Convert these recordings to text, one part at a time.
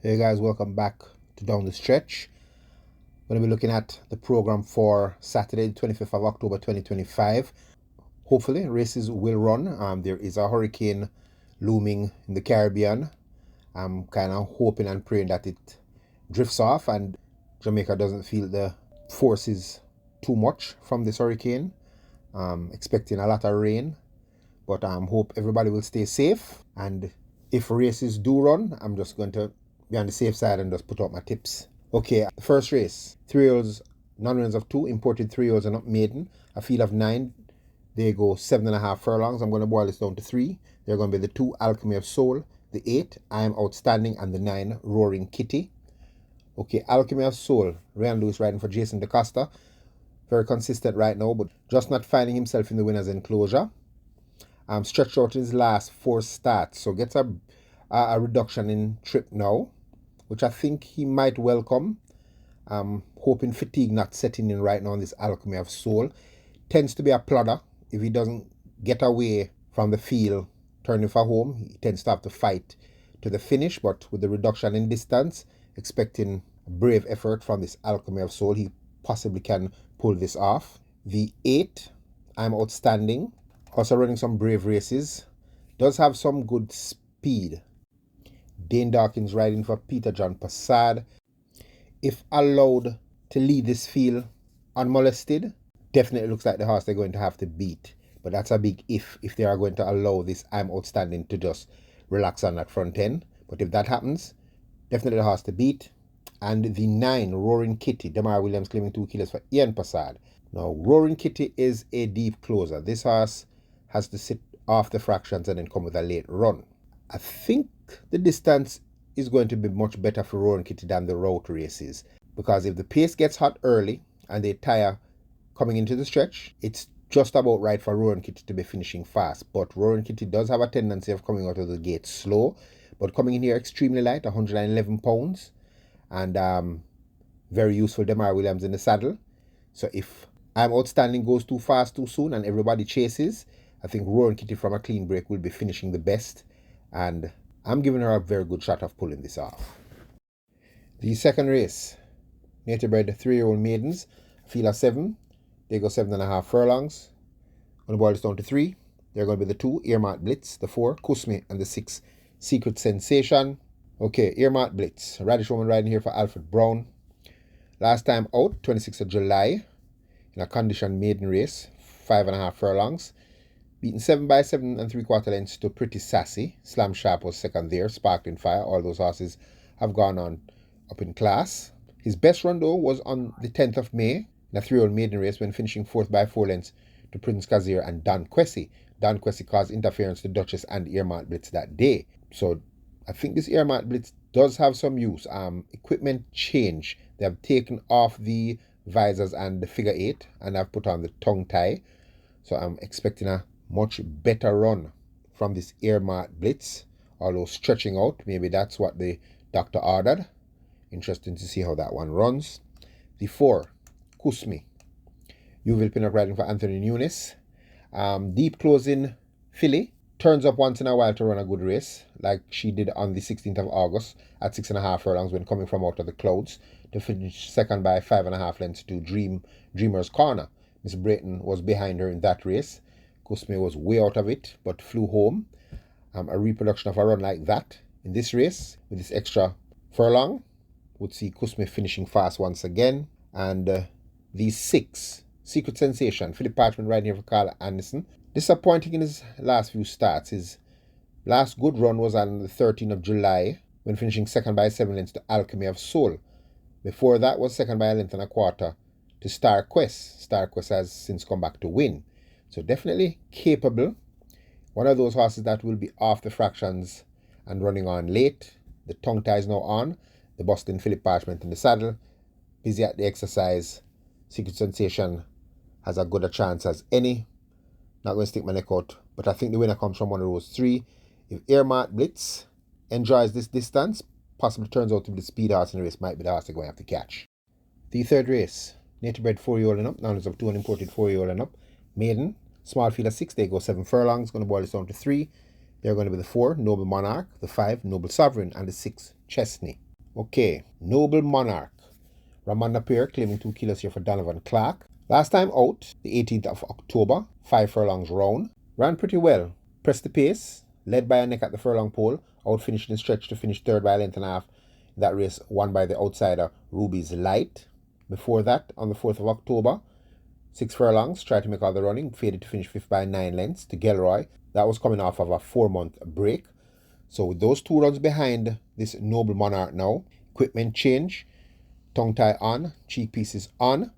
Hey guys, welcome back to Down the Stretch. We're going to be looking at the program for Saturday, 25th of October 2025. Hopefully, races will run. There is a hurricane looming in the Caribbean. I'm kind of hoping and praying that it drifts off and Jamaica doesn't feel the forces too much from this hurricane. Expecting a lot of rain, but I hope everybody will stay safe. And if races do run, I'm just going to be on the safe side and just put out my tips. Okay, the first race, 3-year-olds, non-winners of 2, imported 3-year-olds and up maiden, a field of 9. They go 7.5 furlongs. I'm going to boil this down to 3. They're going to be the 2, Alchemy of Soul, the 8, I Am Outstanding, and the 9, Roaring Kitty. Okay, Alchemy of Soul, Ryan Lewis riding for Jason DaCosta. Very consistent right now, but just not finding himself in the winner's enclosure. Stretched out in his last 4 starts, so gets a reduction in trip now, which I think he might welcome. Hoping fatigue not setting in right now on this Alchemy of Soul. Tends to be a plodder. If he doesn't get away from the field, turning for home, he tends to have to fight to the finish, but with the reduction in distance, expecting a brave effort from this Alchemy of Soul, he possibly can pull this off. The 8, I'm Outstanding, also running some brave races, does have some good speed. Dane Dawkins riding for Peter John Passad. If allowed to lead this field unmolested, definitely looks like the horse they're going to have to beat. But that's a big if they are going to allow this I'm Outstanding to just relax on that front end. But if that happens, definitely the horse to beat. And the 9, Roaring Kitty, Demar Williams claiming 2 kilos for Ian Passad. Now, Roaring Kitty is a deep closer. This horse has to sit off the fractions and then come with a late run. I think the distance is going to be much better for Roaring Kitty than the route races, because if the pace gets hot early and they tire coming into the stretch, it's just about right for Roaring Kitty to be finishing fast. But Roaring Kitty does have a tendency of coming out of the gate slow, but coming in here extremely light, 111 pounds, and very useful Demar Williams in the saddle. So if I'm Outstanding goes too fast too soon and everybody chases, I think Roaring Kitty from a clean break will be finishing the best, and I'm giving her a very good shot of pulling this off. The second race, native bred 3-year-old maidens, field of 7. They go 7.5 furlongs. I'm going to boil this down to 3. They're going to be the 2, Earmark Blitz, the 4, Kusmi, and the 6, Secret Sensation. Okay, Earmark Blitz, Radish Woman riding here for Alfred Brown. Last time out, 26th of July, in a conditioned maiden race, 5.5 furlongs. Beaten 7 by 7 3/4 lengths to Pretty Sassy. Slam Sharp was second there, Sparkling Fire. All those horses have gone on up in class. His best run though was on the 10th of May in a 3-year-old maiden race when finishing 4th by 4 lengths to Prince Kazir and Don Quessy. Don Quessy caused interference to Duchess and Earmark Blitz that day. So I think this Earmark Blitz does have some use. Equipment change. They have taken off the visors and the figure 8 and have put on the tongue tie. So I'm expecting a much better run from this Earmark Blitz, although stretching out, maybe that's what the doctor ordered. Interesting to see how that one runs. The 4, Kusmi, Yuval Pinnock riding for Anthony Nunes. Deep closing filly, turns up once in a while to run a good race, like she did on the 16th of August at 6.5 furlongs when coming from out of the clouds to finish second by 5.5 lengths to Dreamer's Corner. Miss Brayton was behind her in that race. Kusmi was way out of it, but flew home. A reproduction of a run like that in this race, with this extra furlong, would see Kusmi finishing fast once again. And the 6, Secret Sensation, Philip Parchment riding here for Carl Anderson. Disappointing in his last few starts. His last good run was on the 13th of July, when finishing second by 7 lengths to Alchemy of Soul. Before that was second by 1.25 to Star Quest. Star Quest has since come back to win. So definitely capable. One of those horses that will be off the fractions and running on late. The tongue tie is now on. The Boston Philip Parchment in the saddle. Busy at the exercise. Secret Sensation has as good a chance as any. Not going to stick my neck out. But I think the winner comes from one of those 3. If Earmark Blitz enjoys this distance, possibly turns out to be the speed horse in the race, might be the horse they're going to have to catch. The third race, native bred 4-year-old and up. Now there's of 2 imported 4-year-old and up. Maiden, small field of 6, they go 7 furlongs. Going to boil this down to 3. They're going to be the 4, Noble Monarch, the 5, Noble Sovereign, and the 6, Chesney. Okay, Noble Monarch. Ramanda pair claiming 2 kilos here for Donovan Clark. Last time out, the 18th of October, 5 furlongs round. Ran pretty well. Pressed the pace, led by a neck at the furlong pole, out finishing the stretch to finish third by a length and a half. That race won by the outsider Ruby's Light. Before that, on the 4th of October, 6 furlongs, tried to make all the running, faded to finish fifth by 9 lengths to Gelroy. That was coming off of a 4-month break. So with those 2 runs behind this Noble Monarch now, equipment change, tongue tie on, cheek pieces on,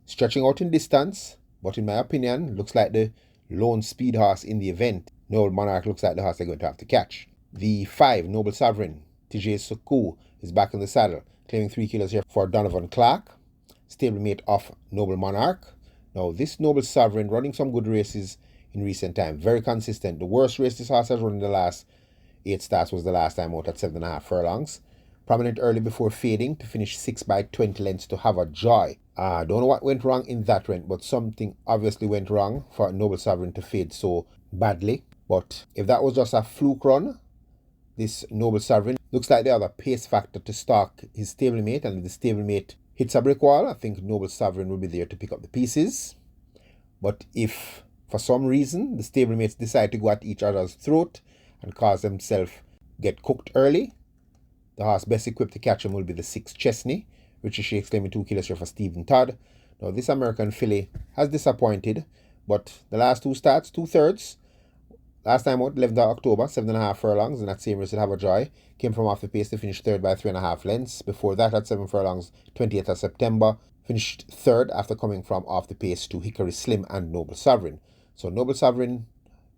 stretching out in distance, but in my opinion, looks like the lone speed horse in the event. Noble Monarch looks like the horse they're going to have to catch. The 5, Noble Sovereign, TJ Suku, is back in the saddle, claiming 3 kilos here for Donovan Clark, stablemate of Noble Monarch. Now, this Noble Sovereign running some good races in recent time, very consistent. The worst race this horse has run in the last 8 starts was the last time out at 7.5 furlongs. Prominent early before fading to finish 6 by 20 lengths to Have a Joy. Don't know what went wrong in that run, but something obviously went wrong for Noble Sovereign to fade so badly. But if that was just a fluke run, this Noble Sovereign looks like they have a pace factor to stalk his stablemate, and if the stablemate hits a brick wall, I think Noble Sovereign will be there to pick up the pieces. But if for some reason the stablemates decide to go at each other's throat and cause themselves get cooked early, the horse best equipped to catch him will be the 6 Chesney, Richie Shakes claiming 2 kilos here for Stephen Todd. Now this American filly has disappointed, but the last 2 starts, 2/3, last time out, 11th of October, 7.5 furlongs, and that same race at Have a Joy, came from off the pace to finish third by 3.5 lengths. Before that, at 7 furlongs, 20th of September, finished third after coming from off the pace to Hickory Slim and Noble Sovereign. So Noble Sovereign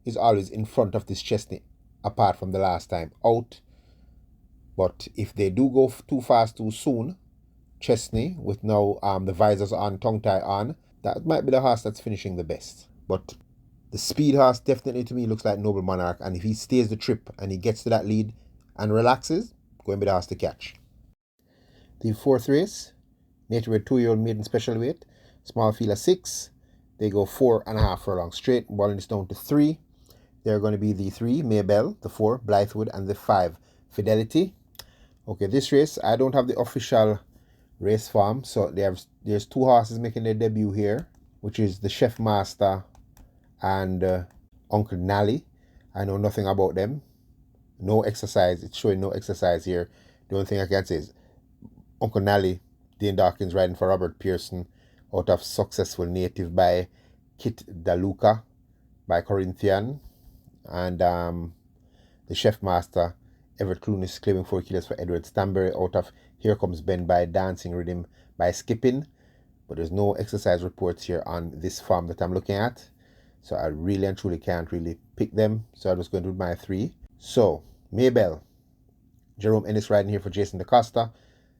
is always in front of this Chesney, apart from the last time out. But if they do go too fast too soon, Chesney, with now the visors on, tongue tie on, that might be the horse that's finishing the best. But the speed horse definitely to me looks like Noble Monarch, and if he stays the trip and he gets to that lead and relaxes, going to be the horse to catch. The 4th race, nature with 2-year-old maiden special weight, small field of 6. They go 4.5 furlongs straight, balling this down to 3. They're going to be the 3, Maybell, the 4, Blythewood, and the 5, Fidelity. Okay, this race, I don't have the official race form, so there's 2 horses making their debut here, which is the Chef Master and Uncle Nally. I know nothing about them. No exercise. It's showing no exercise here. The only thing I can say is Uncle Nally, Dane Dawkins riding for Robert Pearson out of Successful Native by Kit Daluka by Corinthian, and the Chef Master Everett Clunis claiming 4 kilos for Edward Stanbury out of Here Comes Ben by Dancing Rhythm by Skipping. But there's no exercise reports here on this farm that I'm looking at, so I really and truly can't really pick them. So I'm just going to do my 3. So Maybell, Jerome Ennis riding here for Jason DaCosta.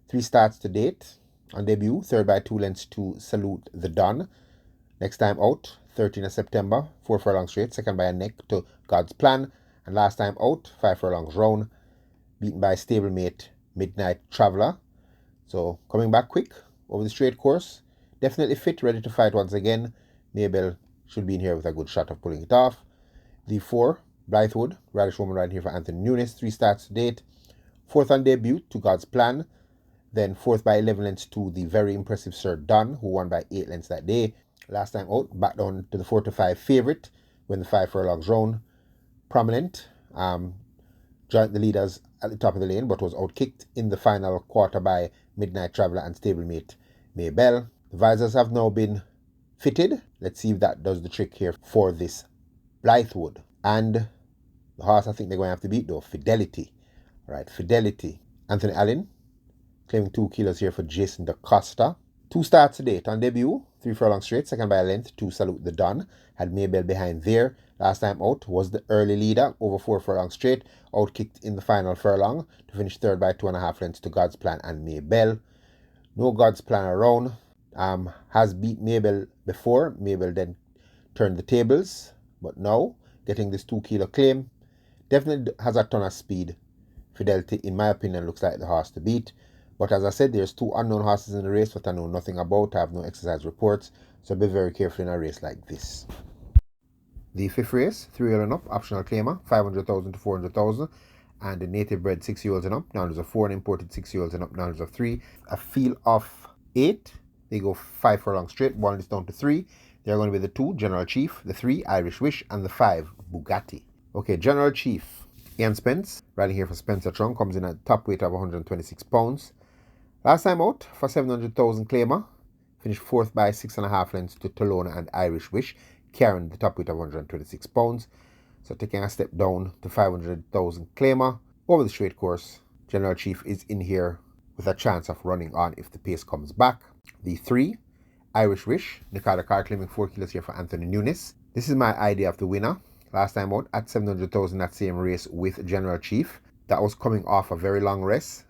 3 starts to date. On debut, third by 2 lengths to Salute the Don. Next time out, 13th of September, 4 furlongs straight, second by a neck to God's Plan. And last time out, 5 furlongs round, beaten by stablemate Midnight Traveler. So coming back quick over the straight course, definitely fit, ready to fight once again. Maybell should be in here with a good shot of pulling it off. The 4, Blythewood, Radish Woman riding here for Anthony Nunes, 3 starts to date. 4th on debut to God's Plan. Then 4th by 11 lengths to the very impressive Sir Don, who won by 8 lengths that day. Last time out, back down to the 4-5 favourite when the 5 furlongs round. Prominent, joined the leaders at the top of the lane, but was outkicked in the final quarter by Midnight Traveller and stablemate Maybell. The visors have now been fitted. Let's see if that does the trick here for this Blythewood. And the horse I think they're going to have to beat though, Fidelity. All right, Fidelity. Anthony Allen claiming 2 kilos here for Jason DaCosta. 2 starts to date. On debut, 3 furlongs straight, second by a length to Salute the Don. Had Maybell behind there. Last time out was the early leader, over 4 furlongs straight, outkicked in the final furlong to finish third by 2.5 lengths to God's Plan and Maybell. No God's Plan around. Has beat Maybell before. Maybell then turned the tables, but now getting this 2 kilo claim. Definitely has a ton of speed. Fidelity, in my opinion, looks like the horse to beat. But as I said, there's 2 unknown horses in the race that I know nothing about. I have no exercise reports, so be very careful in a race like this. The 5th race, 3-year and up, optional claimer, 500,000 to 400,000. and the native bred 6-year-olds and up, numbers of 4, and imported 6-year-olds and up, numbers of 3. A field of 8, they go 5 furlongs straight, boiling this down to 3. They're going to be the 2, General Chief, the 3, Irish Wish, and the 5, Bugatti. Okay, General Chief, Ian Spence, riding here for Spencer Trung, comes in at top weight of 126 pounds. Last time out for 700,000 claimer, finished 4th by 6.5 lengths to Tolona and Irish Wish, carrying the top weight of 126 pounds. So taking a step down to 500,000 claimer over the straight course. General Chief is in here with a chance of running on if the pace comes back. The 3, Irish Wish, Nicardo Car claiming 4 kilos here for Anthony Nunes. This is my idea of the winner. Last time out at 700,000, that same race with General Chief. That was coming off a very long race.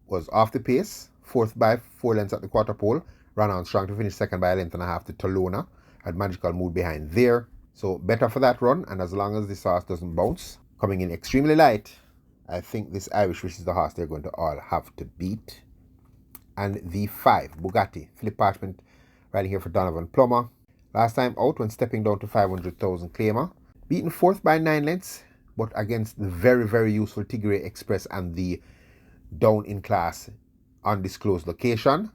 Was off the pace, 4th by 4 lengths at the quarter pole. Ran on strong to finish 2nd by a length and a half to Tolona. Had Magical Mood behind there. So better for that run, and as long as this horse doesn't bounce, coming in extremely light, I think this Irish Wish is the horse they're going to all have to beat. And the 5, Bugatti, Philip Parchment, riding here for Donovan Plummer. Last time out when stepping down to 500,000 claimer. Beaten 4th by 9 lengths, but against the very, very useful Tigray Express and the down in class undisclosed location.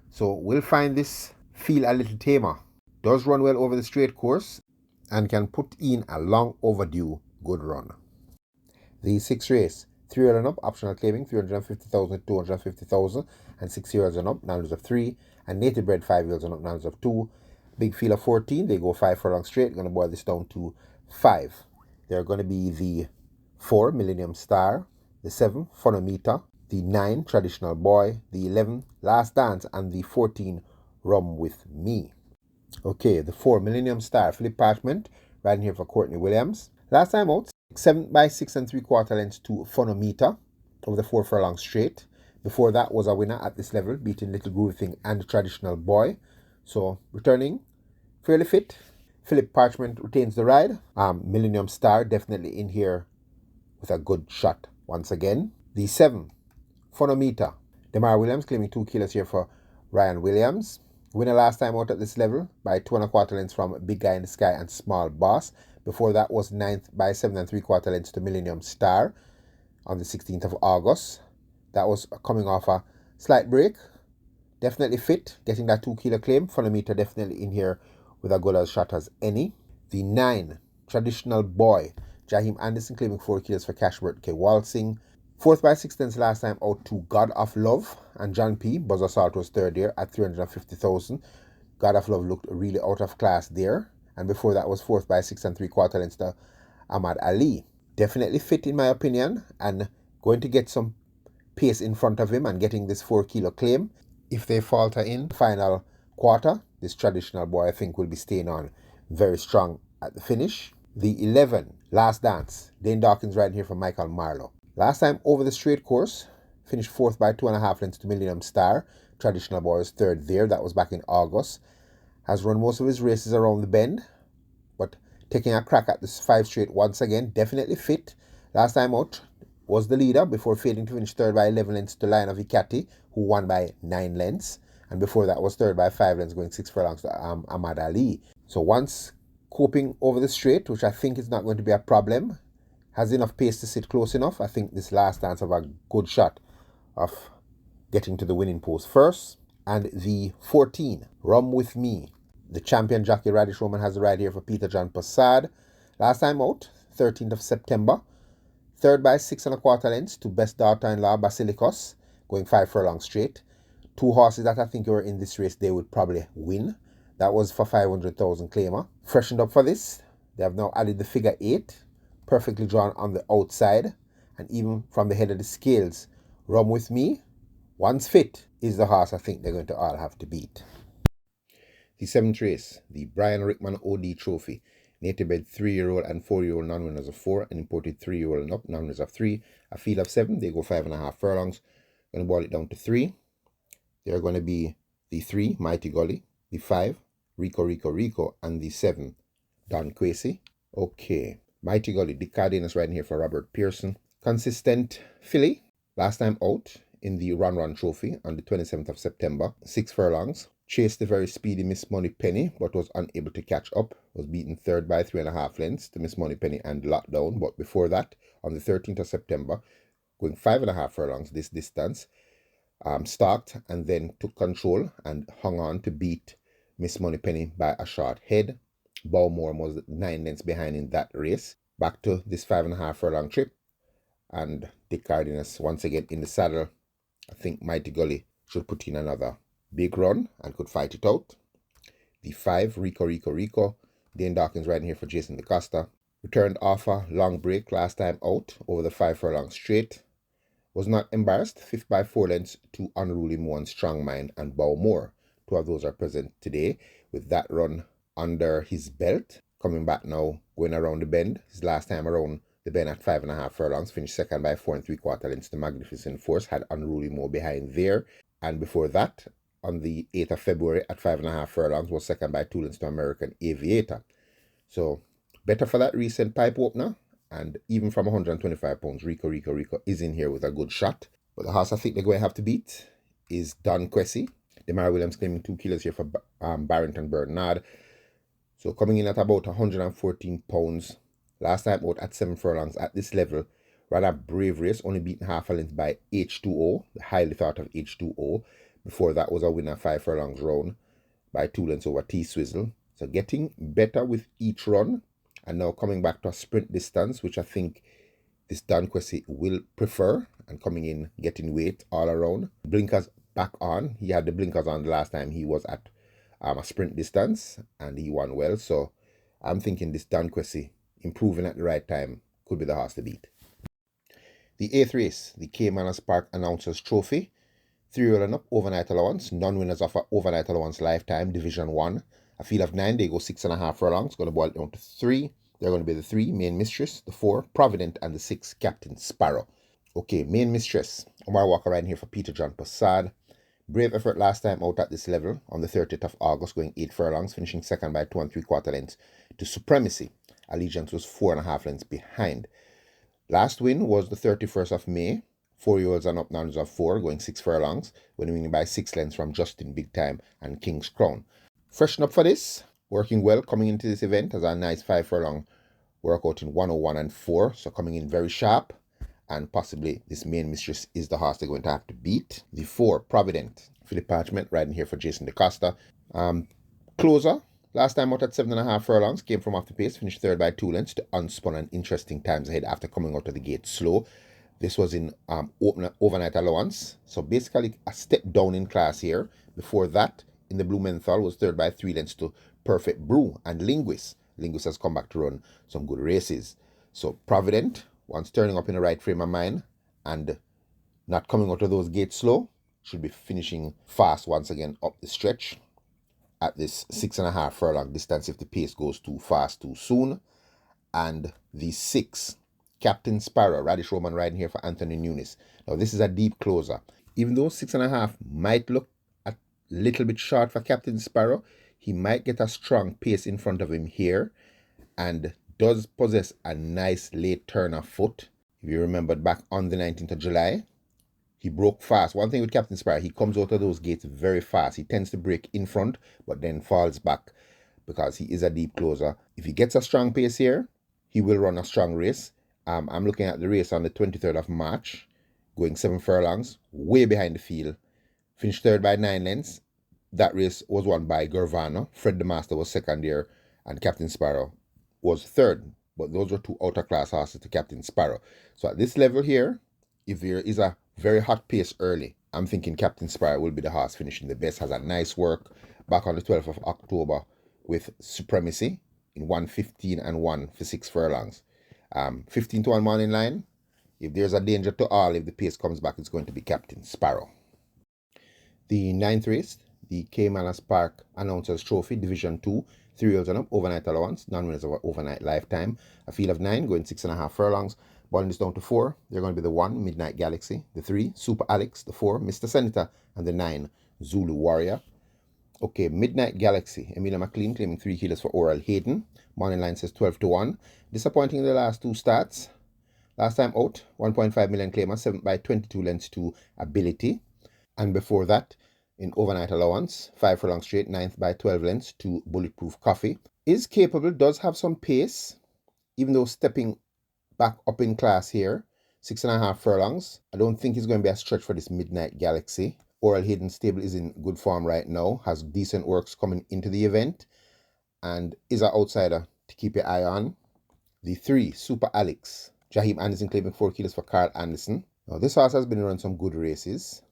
So we'll find this feel a little tamer. Does run well over the straight course and can put in a long overdue good run. The 6th race, 3-year-old and up, optional claiming 350,000, 250,000, and 6-year-olds and up, numbers of 3, and native bred 5-year-olds and up, numbers of 2. Big field of 14, they go 5 furlongs straight, going to boil this down to 5. They're going to be the 4, Millennium Star, the 7, Phonometer, the 9, Traditional Boy, the 11, Last Dance, and the 14, Rum With Me. Okay, the 4, Millennium Star, Philip Parchment, riding here for Courtney Williams. Last time out, 7 by 6 3/4 lengths to Phonometer over the 4 furlong straight. Before that was a winner at this level, beating Little Groovy Thing and Traditional Boy. So returning fairly fit. Philip Parchment retains the ride. Millennium Star definitely in here with a good shot once again. The 7, Phonometer, Demar Williams claiming 2 kilos here for Ryan Williams. Winner last time out at this level by 2 1/4 lengths from Big Guy in the Sky and Small Boss. Before that was 9th by 7 3/4 lengths to Millennium Star on the 16th of August. That was coming off a slight break. Definitely fit, getting that 2 kilo claim. Phonometer definitely in here with a good as shot as any. The 9, Traditional Boy, Jaheim Anderson claiming 4 kilos for Cashworth K. Waltzing. 4th by 6 lengths last time out to God of Love, and John P. Buzz Assault was 3rd there at 350,000. God of Love looked really out of class there. And before that was 4th by 6 3/4 lengths to Ahmad Ali. Definitely fit in my opinion, and going to get some pace in front of him and getting this 4 kilo claim. If they falter in the final quarter, this Traditional Boy I think will be staying on very strong at the finish. The 11, Last Dance, Dane Dawkins riding here for Michael Marlowe. Last time over the straight course, finished 4th by 2 1/2 lengths to Millennium Star. Traditional Boy was 3rd there. That was back in August. Has run most of his races around the bend, but taking a crack at this 5 straight once again. Definitely fit. Last time out was the leader before failing to finish 3rd by 11 lengths to Lion of Ikati, who won by 9 lengths. And before that was 3rd by 5 lengths, going 6 furlongs to Ahmad Ali. So once coping over the straight, which I think is not going to be a problem, has enough pace to sit close enough, I think this Last Dance have a good shot of getting to the winning post first. And the 14, Rum With Me, the champion jockey Radish Roman has the ride here for Peter John Passad. Last time out, 13th of September, 3rd by 6 1/4 lengths to Best Daughter-in-Law Basilicos, going 5 furlongs straight. 2 horses that I think were in this race, they would probably win. That was for 500,000 claimer. Freshened up for this, they have now added the figure 8, perfectly drawn on the outside, and even from the head of the scales. Rum With Me, once fit, is the horse I think they're going to all have to beat. The 7th race, the Brian Rickman OD Trophy. Native bred 3-year-old and 4-year-old non-winners of 4, and imported 3-year-old and up non-winners of 3. A field of 7, they go 5.5 furlongs. Going to boil it down to 3. They're going to be the 3, Mighty Gully, the 5, Rico, and the 7, Don Quasi. Okay, Mighty Gully, Dick Cardenas riding here for Robert Pearson. Consistent filly. Last time out in the Run Trophy on the 27th of September, 6 furlongs. Chased the very speedy Miss Money Penny, but was unable to catch up. Was beaten third by 3.5 lengths to Miss Money Penny and Lockdown. But before that, on the 13th of September, going 5.5 furlongs this distance, stalked and then took control and hung on to beat Miss Money Penny by a short head. Bowmore was 9 lengths behind in that race. Back to this 5.5 furlong trip, and Dick Cardenas once again in the saddle. I think Mighty Gully should put in another big run and could fight it out. The 5, Rico. Dane Dawkins riding here for Jason DeCosta. Returned off a long break last time out over the 5 furlong straight. Was not embarrassed. 5th by 4 lengths to Unruly Moan, Strong Mind, and Bowmore. 2 of those are present today with that run under his belt. Coming back now, going around the bend. His last time around the bend at 5.5 furlongs, finished second by 4 3/4 lengths to Magnificent Force. Had Unruly Moan behind there. And before that, on the 8th of February at 5.5 furlongs, was second by 2 lengths to American Aviator. So better for that recent pipe opener. And even from 125 pounds, Rico is in here with a good shot. But the horse I think they're going to have to beat is Don Quessy. Demar Williams claiming 2 kilos here for Barrington Bernard. So coming in at about 114 pounds. Last time out at 7 furlongs at this level. Rather brave race, only beaten half a length by H2O, the highly thought of H2O. Before that was a winner 5 furlongs round by 2 lengths over T-Swizzle. So getting better with each run. And now coming back to a sprint distance, which I think this Don Quessy will prefer. And coming in, getting weight all around. Blinkers back on. He had the blinkers on the last time he was at a sprint distance. And he won well. So I'm thinking this Don Quessy, improving at the right time, could be the horse to beat. The 8th race, the Caymanas Park Announcers Trophy. 3-year-old and up, overnight allowance. Non-winners of overnight allowance lifetime, Division 1. A field of 9, they go 6.5 furlongs. Going to boil it down to 3. They're going to be the 3, Main Mistress, the 4, Provident, and the 6, Captain Sparrow. Okay, Main Mistress. Omar Walker riding here for Peter John Passad. Brave effort last time out at this level on the 30th of August, going 8 furlongs, finishing second by 2 3/4 lengths to Supremacy. Allegiance was 4.5 lengths behind. Last win was the 31st of May. 4-year-olds and up, numbers of 4, going 6 furlongs, winning by 6 lengths from Justin Big Time and King's Crown. Freshen up for this. Working well coming into this event as a nice 5 furlong workout in 101 and 4. So coming in very sharp. And possibly this Main Mistress is the horse they're going to have to beat. The 4, Provident. Philip Parchment riding here for Jason DeCosta. Closer. Last time out at 7.5 furlongs, came from off the pace, finished third by 2 lengths to Unspun and Interesting Times Ahead after coming out of the gate slow. This was in overnight allowance. So basically a step down in class here. Before that, in the Blumenthal, was third by 3 lengths to Perfect Brew and Linguist. Linguist has come back to run some good races. So Provident, once turning up in the right frame of mind and not coming out of those gates slow, should be finishing fast once again up the stretch at this 6.5 furlong distance if the pace goes too fast too soon. And the 6, Captain Sparrow, Radish Roman riding here for Anthony Nunes. Now this is a deep closer. Even though 6.5 might look a little bit short for Captain Sparrow, he might get a strong pace in front of him here and does possess a nice late turn of foot. If you remember back on the 19th of July, he broke fast. One thing with Captain Sparrow, he comes out of those gates very fast. He tends to break in front, but then falls back because he is a deep closer. If he gets a strong pace here, he will run a strong race. I'm looking at the race on the 23rd of March, going 7 furlongs, way behind the field. Finished third by 9 lengths. That race was won by Gervano. Fred the Master was second there, and Captain Sparrow was third. But those were 2 outer class horses to Captain Sparrow. So at this level here, if there is a very hot pace early, I'm thinking Captain Sparrow will be the horse finishing the best. Has a nice work back on the 12th of October with Supremacy in 1:15 and 1 for 6 furlongs. 15 to 1 morning line. If there's a danger to all, if the pace comes back, it's going to be Captain Sparrow. The 9th race, the Caymanas Park Announcers Trophy, Division 2, 3-year-olds and up, overnight allowance, non-winners of overnight lifetime. A field of 9, going 6.5 furlongs. Boiling this down to 4, they're going to be the 1, Midnight Galaxy, the 3, Super Alex, the 4, Mr. Senator, and the 9, Zulu Warrior. Okay, Midnight Galaxy, Emilia McLean claiming 3 kilos for Oral Hayden. Morning line says 12 to 1. Disappointing in the last 2 starts. Last time out, 1.5 million claimer, 7 by 22 lengths to Ability. And before that, in overnight allowance, 5 furlongs straight, 9th by 12 lengths to Bulletproof Coffee. Is capable, does have some pace, even though stepping back up in class here. 6.5 furlongs. I don't think it's going to be a stretch for this Midnight Galaxy. Oral Hayden stable is in good form right now, has decent works coming into the event, and is an outsider to keep your eye on. The 3, Super Alex. Jaheim Anderson claiming 4 kilos for Carl Anderson. Now, this horse has been running some good races.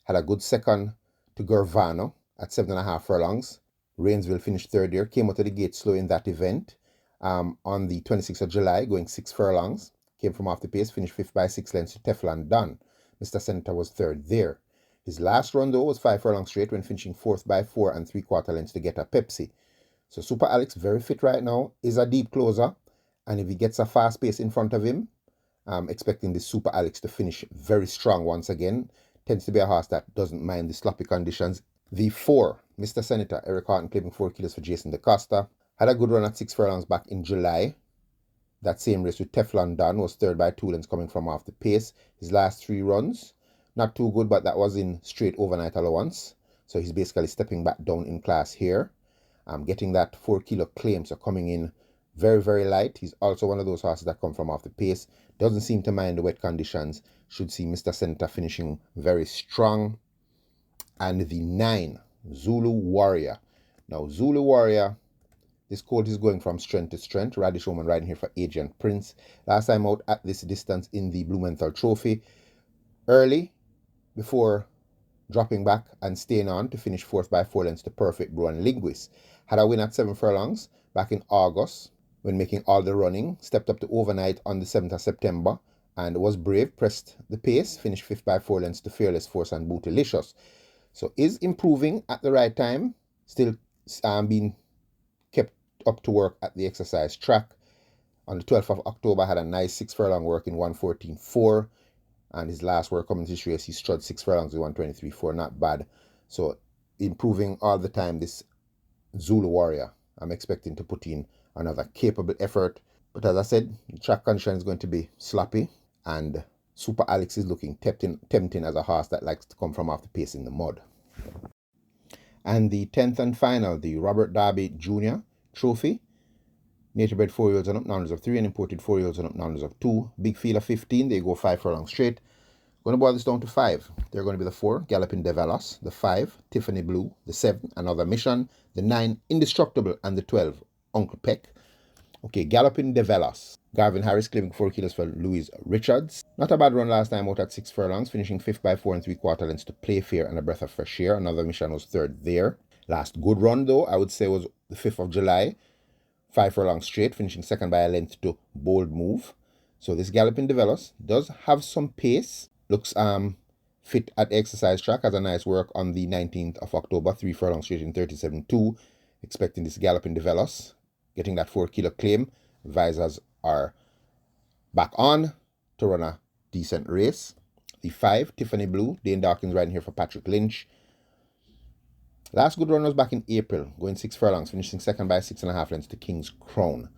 Had a good second to Gervano at 7.5 furlongs. Rainsville finished third there. Came out of the gate slow in that event. On the 26th of July, going 6 furlongs. Came from off the pace, finished 5th by 6 lengths to Teflon Don. Mr. Senator was third there. His last run, though, was 5 furlongs straight when finishing 4th by 4 3/4 lengths to get a Pepsi. So Super Alex, very fit right now, is a deep closer. And if he gets a fast pace in front of him, I'm expecting this Super Alex to finish very strong once again. Tends to be a horse that doesn't mind the sloppy conditions. The 4, Mr. Senator, Eric Horton claiming 4 kilos for Jason DaCosta. Had a good run at 6 furlongs back in July. That same race with Teflon Don was third by 2 lengths coming from off the pace. His last 3 runs, not too good, but that was in straight overnight allowance. So he's basically stepping back down in class here. Getting that 4 kilo claim, so coming in very, very light. He's also one of those horses that come from off the pace. Doesn't seem to mind the wet conditions. Should see Mr. Senator finishing very strong. And the 9, Zulu Warrior. Now, Zulu Warrior, this colt is going from strength to strength. Radish Roman riding here for Adrian Prince. Last time out at this distance in the Blumenthal Trophy. Early, before dropping back and staying on to finish 4th by 4 lengths to Perfect Brew and Linguist. Had a win at 7 furlongs back in August when making all the running. Stepped up to overnight on the 7th of September and was brave, pressed the pace, finished 5th by 4 lengths to Fearless Force and Bootylicious. So is improving at the right time, still being kept up to work at the exercise track. On the 12th of October, had a nice 6 furlong work in 1:14.4. And his last work coming to this race, he strode 6 furlongs with 1:23.4, not bad. So improving all the time, this Zulu Warrior. I'm expecting to put in another capable effort. But as I said, the track condition is going to be sloppy. And Super Alex is looking tempting as a horse that likes to come from off the pace in the mud. And the 10th and final, the Robert Darby Jr. Trophy. Nature bred 4-year-olds and up, non of 3, and imported 4-year-olds and up, non of 2. Big field of 15, they go 5 furlongs straight. Going to boil this down to 5. They're going to be the 4, Galloping Develos, the 5, Tiffany Blue, the 7, Another Mission, the 9, Indestructible, and the 12, Uncle Peck. Okay, Galloping Develos. Garvin Harris claiming 4 kilos for Louise Richards. Not a bad run last time out at 6 furlongs, finishing 5th by 4 3/4 lengths to Playfair and A Breath of Fresh Air. Another Mission was third there. Last good run, though, I would say was the 5th of July. 5 furlongs straight, finishing second by a length to Bold Move. So this Galloping Develos does have some pace. Looks fit at the exercise track. Has a nice work on the 19th of October. 3 furlongs straight in 37.2. Expecting this Galloping Develos. Getting that 4 kilo claim. Visors are back on to run a decent race. The 5, Tiffany Blue. Dane Dawkins riding here for Patrick Lynch. Last good run was back in April, going 6 furlongs, finishing second by 6.5 lengths to King's Crown.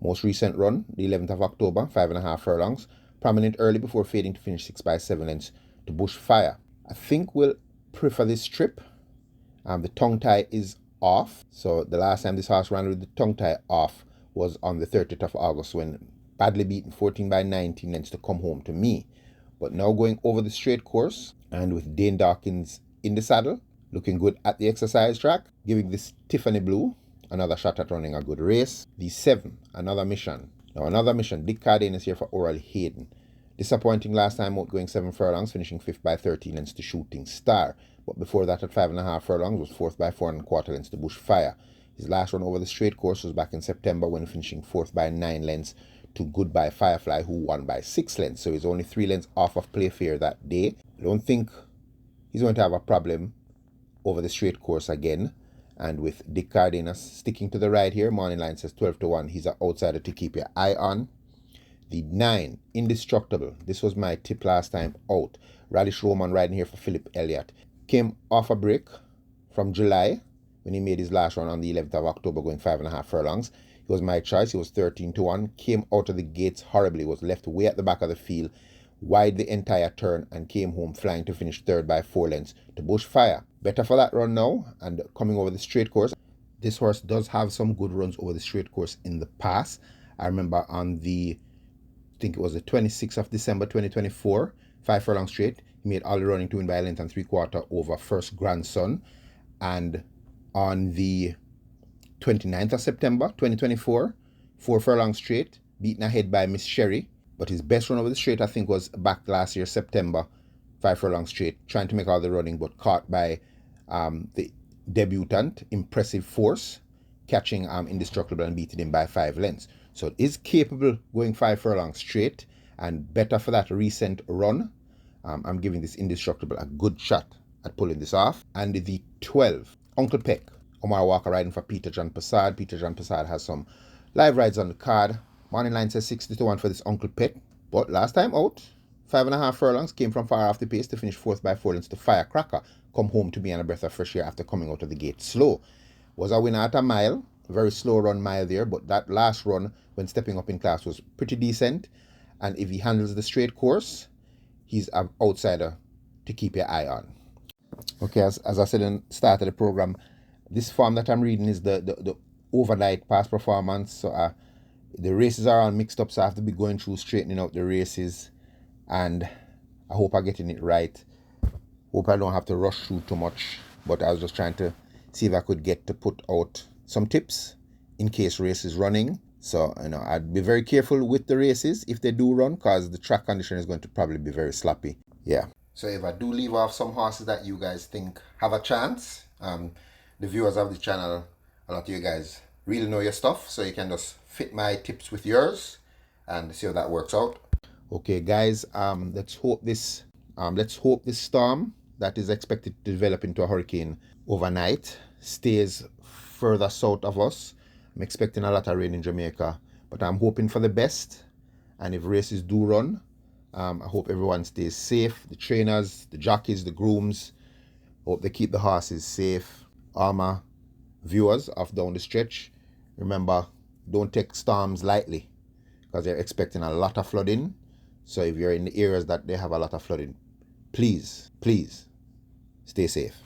Most recent run, the 11th of October, 5.5 furlongs. Prominent early before fading to finish 6 by 7 lengths to Bushfire. I think we'll prefer this trip. The tongue tie is off. So the last time this horse ran with the tongue tie off was on the 30th of August when badly beaten 14 by 19 lengths to come home to me. But now going over the straight course and with Dane Dawkins in the saddle, looking good at the exercise track, giving this Tiffany Blue another shot at running a good race. The 7, Another Mission. Now Another Mission, Dick Cardenas here for Oral Hayden. Disappointing last time out, going 7 furlongs, finishing 5th by 13 lengths to Shooting Star. But before that at 5.5 furlongs was 4th by 4 1/4 lengths to Bushfire. His last run over the straight course was back in September when finishing 4th by 9 lengths to Goodbye Firefly, who won by 6 lengths. So he's only 3 lengths off of Playfair that day. I don't think he's going to have a problem over the straight course again. And with Dick Cardenas sticking to the right here, morning line says 12-1. He's an outsider to keep your eye on. The 9, Indestructible. This was my tip last time out. Radish Roman riding here for Philip Elliott. Came off a break from July when he made his last run on the 11th of October going 5.5 furlongs. He was my choice. He was 13-1. Came out of the gates horribly. Was left way at the back of the field. Wide the entire turn and came home flying to finish 3rd by 4 lengths to Bushfire. better for that run now and coming over the straight course. This horse does have some good runs over the straight course in the past. I remember on the, I think it was the 26th of December 2024, 5 furlong straight, he made all the running to win by a length and 3/4 over First Grandson. And on the 29th of September 2024, 4 furlong straight, beaten ahead by Miss Sherry. But his best run over the straight, I think, was back last year, September, 5 furlong straight, trying to make all the running, but caught by the debutant, Impressive Force, catching Indestructible and beating him by 5 lengths. So it is capable going 5 furlongs straight, and better for that recent run. I'm giving this Indestructible a good shot at pulling this off. And the 12, Uncle Peck, Omar Walker riding for Peter John Passad. Peter John Passad has some live rides on the card. Morning line says 60-1 for this Uncle Peck. But last time out, 5.5 furlongs, came from far off the pace to finish 4th by 4 lengths to Firecracker. Come home to me on a breath of fresh air after coming out of the gate slow. Was a winner at a mile. Very slow run mile there, but that last run when stepping up in class was pretty decent. And if he handles the straight course, he's an outsider to keep your eye on. Okay, as I said in the start of the program, this form that I'm reading is the overnight past performance. So the races are all mixed up, so I have to be going through straightening out the races, and I hope I'm getting it right. Hope I don't have to rush through too much, but I was just trying to see if I could get to put out some tips in case race is running. So, I'd be very careful with the races if they do run, because the track condition is going to probably be very sloppy. Yeah. So if I do leave off some horses that you guys think have a chance, the viewers of the channel, a lot of you guys really know your stuff, so you can just fit my tips with yours and see how that works out. Okay, guys, let's hope this storm that is expected to develop into a hurricane overnight stays further south of us. I'm expecting a lot of rain in Jamaica, but I'm hoping for the best. And if races do run, I hope everyone stays safe. The trainers, the jockeys, the grooms. Hope they keep the horses safe. All my viewers of Down the Stretch, remember, don't take storms lightly, because they're expecting a lot of flooding. So if you're in the areas that they have a lot of flooding, please stay safe.